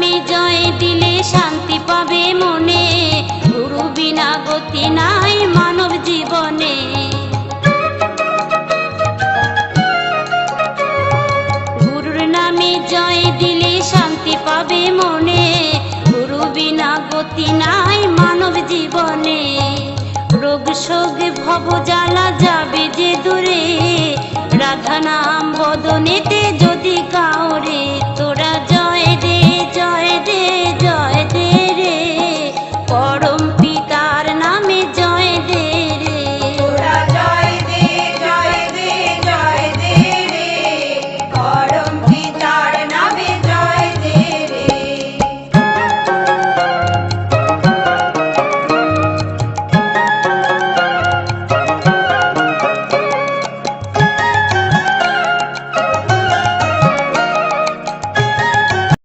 নামে জয় দিলে শান্তি পাবে মনে, গুরু বিনা গতি নাই মানব জীবনে। গুরুর নামে জয় দিলে শান্তি পাবে মনে, গুরু বিনা গতি নাই মানব জীবনে। রোগ শোক ভব জ্বালা যাবে যে দূরে, রাধা নাম বদনেতে